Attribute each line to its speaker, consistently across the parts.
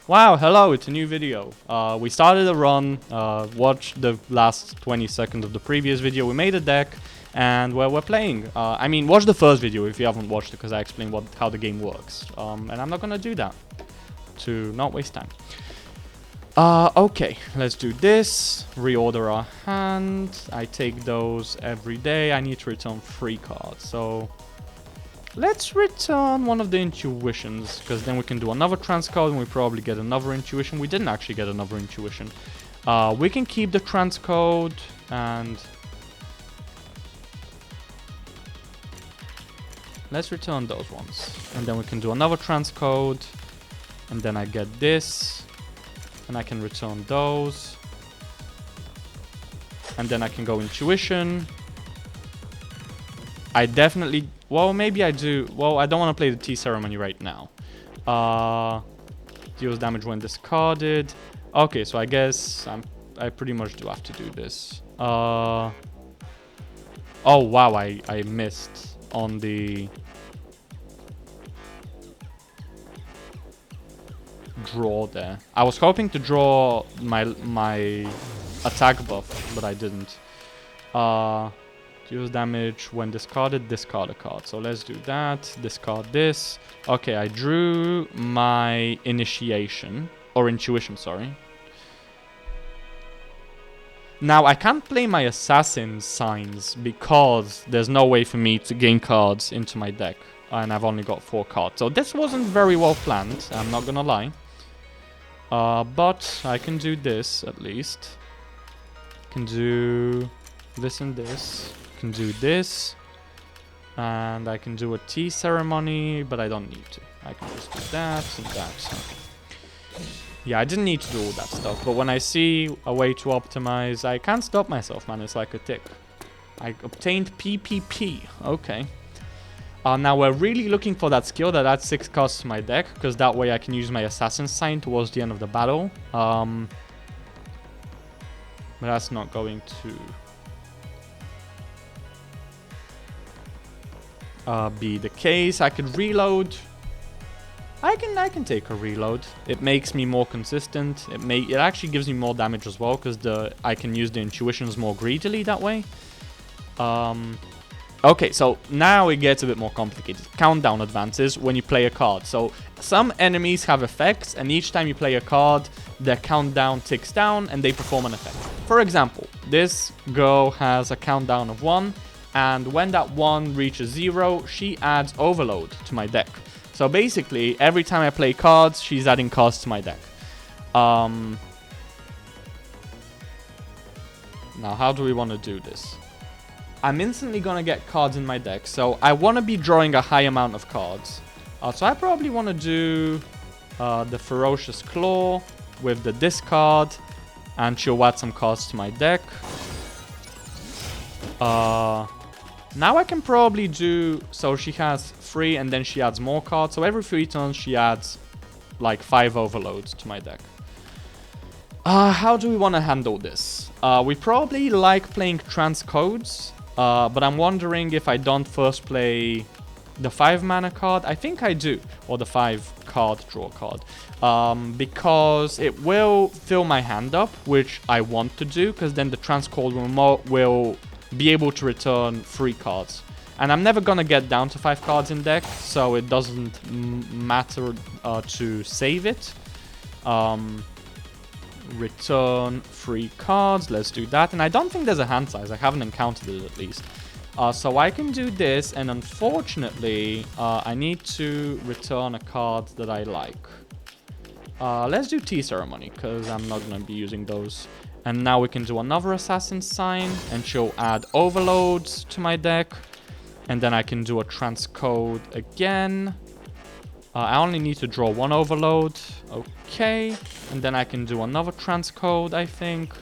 Speaker 1: Wow, hello, it's a new video. We started a run, watched the last 20 seconds of the previous video, we made a deck, and we're playing. I mean, watch the first video if you haven't watched it, because I explained how the game works. And I'm not gonna do that, to not waste time. Okay, let's do this, reorder our hand. I take those every day, I need to return 3 cards, so... let's return one of the intuitions, because then we can do another transcode and we probably get another intuition. We didn't actually get another intuition. We can keep the transcode and... let's return those ones. And then we can do another transcode. And then I get this. And I can return those. And then I can go intuition. I definitely... well, maybe I do... well, I don't want to play the tea ceremony right now. Deals damage when discarded. Okay, so I guess I pretty much do have to do this. Oh, wow, I missed on the... draw there. I was hoping to draw my attack buff, but I didn't. Deals damage when discarded, discard a card. So let's do that. Discard this. Okay, I drew my initiation. Or intuition, sorry. Now, I can't play my assassin signs because there's no way for me to gain cards into my deck. And I've only got 4 cards. So this wasn't very well planned, I'm not gonna lie. But I can do this, at least. Can do this and this. Can do this. And I can do a tea ceremony, but I don't need to. I can just do that and that. Yeah, I didn't need to do all that stuff, but when I see a way to optimize, I can't stop myself, man. It's like a tick. I obtained PPP. Okay. Now we're really looking for that skill that adds 6 cards to my deck, because that way I can use my assassin sign towards the end of the battle. But that's not going to be the case. I could reload. I can take a reload. It makes me more consistent. It actually gives me more damage as well, because I can use the intuitions more greedily that way. Okay, so now it gets a bit more complicated. Countdown advances when you play a card. So some enemies have effects, and each time you play a card, their countdown ticks down and they perform an effect. For example, this girl has a countdown of 1, and when that 1 reaches 0, she adds overload to my deck. So basically, every time I play cards, she's adding cards to my deck. Now, how do we want to do this? I'm instantly going to get cards in my deck, so I want to be drawing a high amount of cards. So I probably want to do the Ferocious Claw with the discard, and she'll add some cards to my deck. Now I can probably do... so she has 3 and then she adds more cards. So every 3 turns she adds like 5 overloads to my deck. How do we want to handle this? We probably like playing transcodes. But I'm wondering if I don't first play the 5 mana card. I think I do. Or the 5 card draw card. Because it will fill my hand up, which I want to do. Because then the transcode will be able to return 3 cards. And I'm never going to get down to 5 cards in deck. So it doesn't matter to save it. Return 3 cards. Let's do that. And I don't think there's a hand size. I haven't encountered it at least. So I can do this. And unfortunately, I need to return a card that I like. Let's do Tea Ceremony, because I'm not going to be using those. And now we can do another Assassin Sign. And she'll add overloads to my deck. And then I can do a transcode again. I only need to draw 1 overload. Okay. And then I can do another transcode, I think.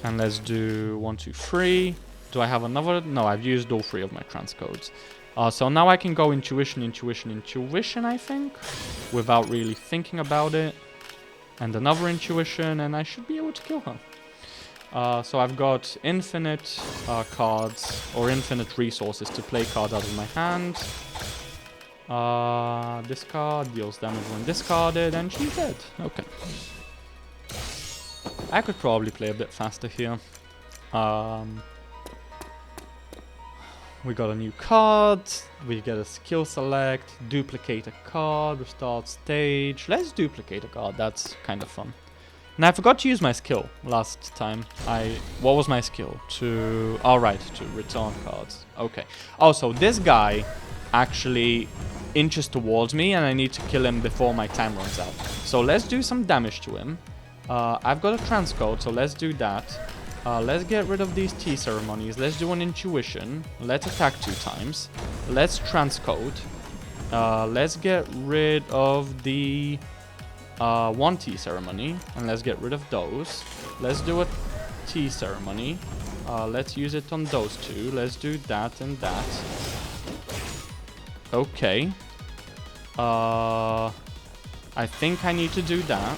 Speaker 1: And let's do 1, 2, 3. Do I have another? No, I've used all 3 of my transcodes. So now I can go intuition, intuition, intuition, I think. Without really thinking about it. And another intuition, and I should be able to kill her. So I've got infinite cards, or infinite resources to play cards out of my hand. Discard, deals damage when discarded, and she's dead. Okay. I could probably play a bit faster here. We got a new card, we get a skill select, duplicate a card, restart stage. Let's duplicate a card, that's kind of fun. And I forgot to use my skill last time. What was my skill? To return cards. Okay. Oh, so this guy actually inches towards me and I need to kill him before my time runs out. So let's do some damage to him. I've got a transcode, so let's do that. Let's get rid of these Tea Ceremonies. Let's do an intuition. Let's attack 2 times. Let's transcode. Let's get rid of the 1 Tea Ceremony. And let's get rid of those. Let's do a Tea Ceremony. Let's use it on those 2. Let's do that and that. Okay. I think I need to do that.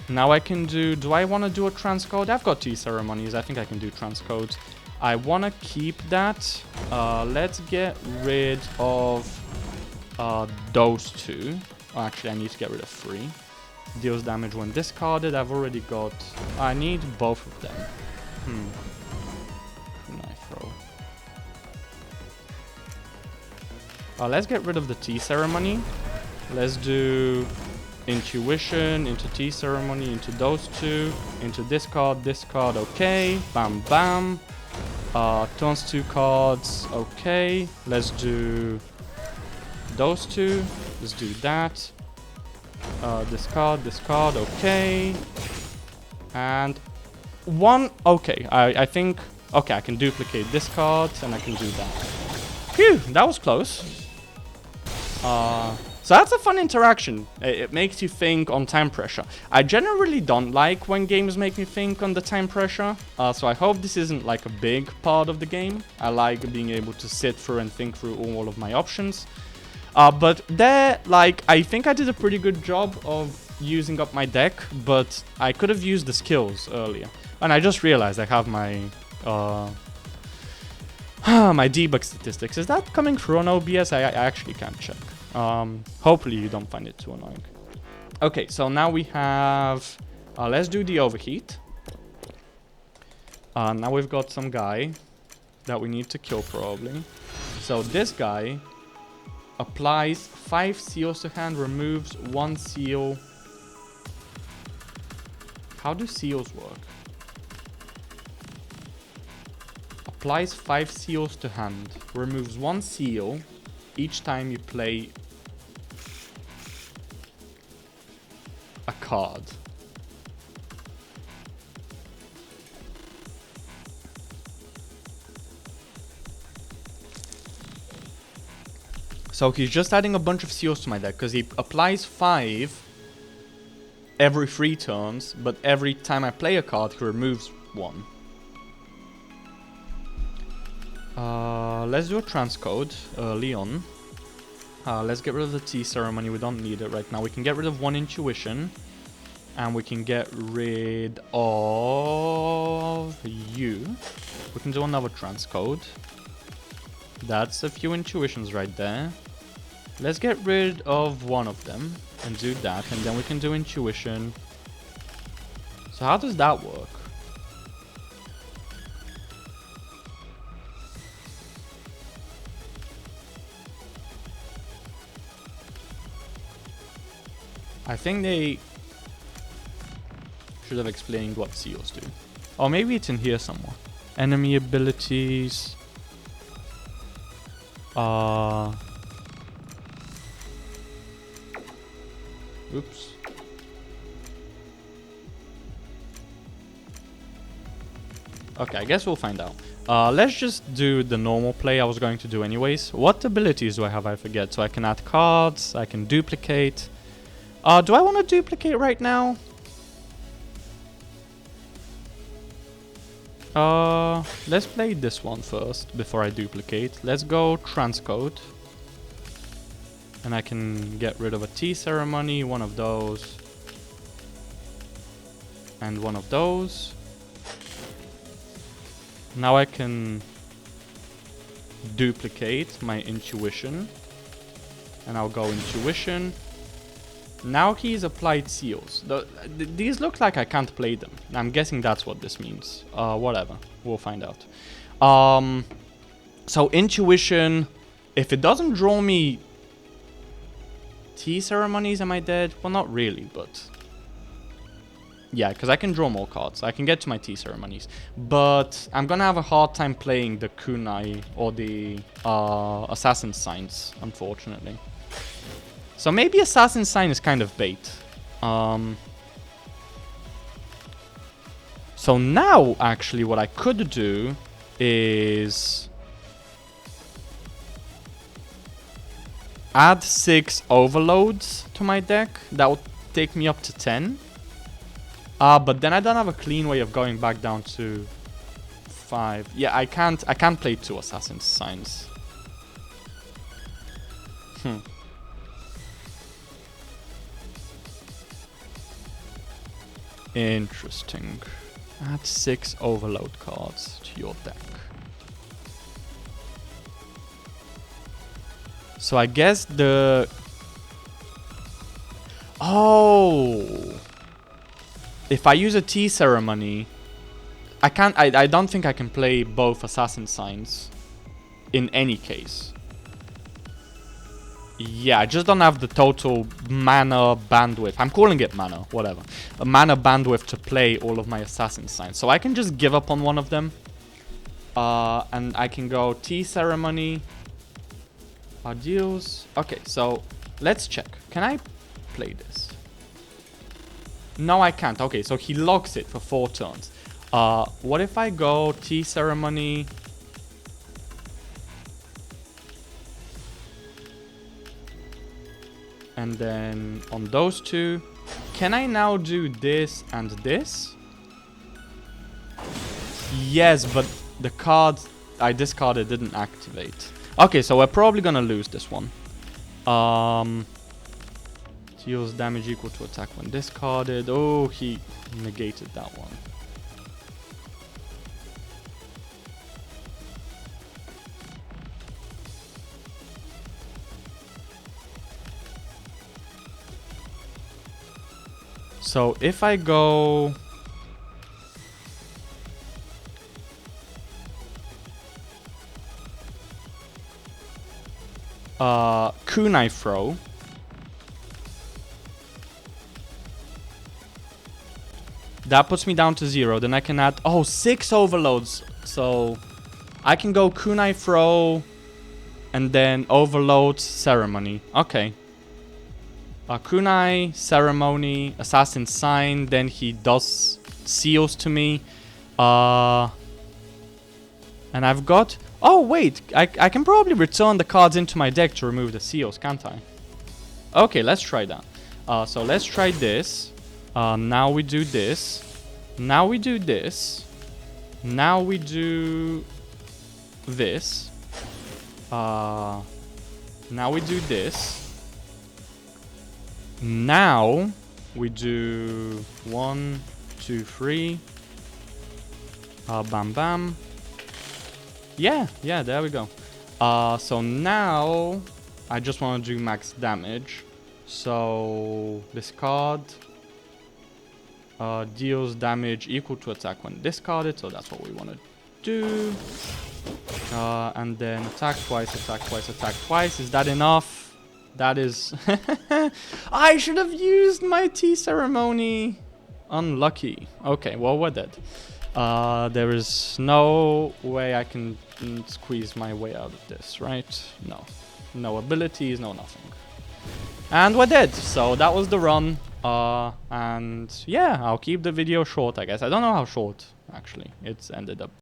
Speaker 1: Now I can do I want to do a transcode? I've got Tea Ceremonies, I think I can do transcodes. I want to keep that. Let's get rid of those 2. Oh, actually, I need to get rid of 3. Deals damage when discarded. I've already got... I need both of them. Who can I throw? Let's get rid of the Tea Ceremony. Let's do... Intuition, into Tea Ceremony, into those 2, into discard, okay, bam bam. Turns 2 cards, okay. Let's do those 2, let's do that. Discard, okay. And 1, okay, I think, okay, I can duplicate this card and I can do that. Phew, that was close. So that's a fun interaction. It makes you think on time pressure. I generally don't like when games make me think on the time pressure. So I hope this isn't like a big part of the game. I like being able to sit through and think through all of my options. But there, like, I think I did a pretty good job of using up my deck, but I could have used the skills earlier. And I just realized I have my... my debug statistics. Is that coming through on OBS? I actually can't check. Hopefully you don't find it too annoying. Okay, so now we have... let's do the overheat. Now we've got some guy that we need to kill probably. So this guy applies 5 seals to hand, removes 1 seal. How do seals work? Applies 5 seals to hand, removes 1 seal each time you play a card. So he's just adding a bunch of seals to my deck because he applies 5 every 3 turns, but every time I play a card he removes 1. Let's do a transcode early on. Let's get rid of the Tea Ceremony, we don't need it right now. We can get rid of 1 intuition. And we can get rid of you. We can do another transcode. That's a few intuitions right there. Let's get rid of 1 of them and do that. And then we can do intuition. So how does that work? I think they should have explained what seals do. Or maybe it's in here somewhere. Enemy abilities. Oops. Okay, I guess we'll find out. Let's just do the normal play I was going to do anyways. What abilities do I have? I forget. So I can add cards, I can duplicate. Do I want to duplicate right now? Let's play this one first before I duplicate. Let's go transcode. And I can get rid of a Tea Ceremony, 1 of those. And 1 of those. Now I can duplicate my intuition. And I'll go Intuition. Now he's applied seals. These look like I can't play them. I'm guessing that's what this means. Whatever. We'll find out. So Intuition, if it doesn't draw me Tea Ceremonies, am I dead? Well, not really, but... Yeah, because I can draw more cards. I can get to my Tea Ceremonies. But I'm going to have a hard time playing the Kunai or the Assassin Signs, unfortunately. So maybe Assassin Sign is kind of bait. So now, actually, what I could do is... add 6 overloads to my deck. That would take me up to 10. But then I don't have a clean way of going back down to 5. Yeah, I can't play 2 Assassin Signs. Interesting. Add 6 overload cards to your deck. So I guess the... Oh! If I use a Tea Ceremony, I can't... I don't think I can play both Assassin Signs in any case. Yeah, I just don't have the total mana bandwidth. I'm calling it mana, whatever. A mana bandwidth to play all of my Assassin Signs. So I can just give up on one of them. And I can go Tea Ceremony... Deals. Okay, so let's check. Can I play this? No, I can't. Okay, so he locks it for 4 turns. What if I go Tea Ceremony? And then on those 2, can I now do this and this? Yes, but the card I discarded didn't activate. Okay, so we're probably gonna lose this one. Deals damage equal to attack when discarded. Oh, he negated that one. So if I go... Kunai Throw. That puts me down to 0. Then I can add... Oh, 6 overloads. So I can go Kunai Throw and then overload Ceremony. Okay. Kunai, Ceremony, Assassin Sign. Then he does seals to me. And I've got... Oh, wait. I can probably return the cards into my deck to remove the seals, can't I? Okay, let's try that. So let's try this. Now we do this. Now we do this. Now we do this. Now we do this. Now we do 1, 2, 3. Bam, bam. Yeah, there we go. So now I just want to do max damage. So discard deals damage equal to attack when discarded. So that's what we want to do. And then attack twice, attack twice, attack twice. Is that enough? That is... I should have used my Tea Ceremony. Unlucky. Okay, well, we're dead. There is no way I can squeeze my way out of this, right? No. No abilities, no nothing. And we're dead. So that was the run. And yeah, I'll keep the video short, I guess. I don't know how short, actually, it's ended up.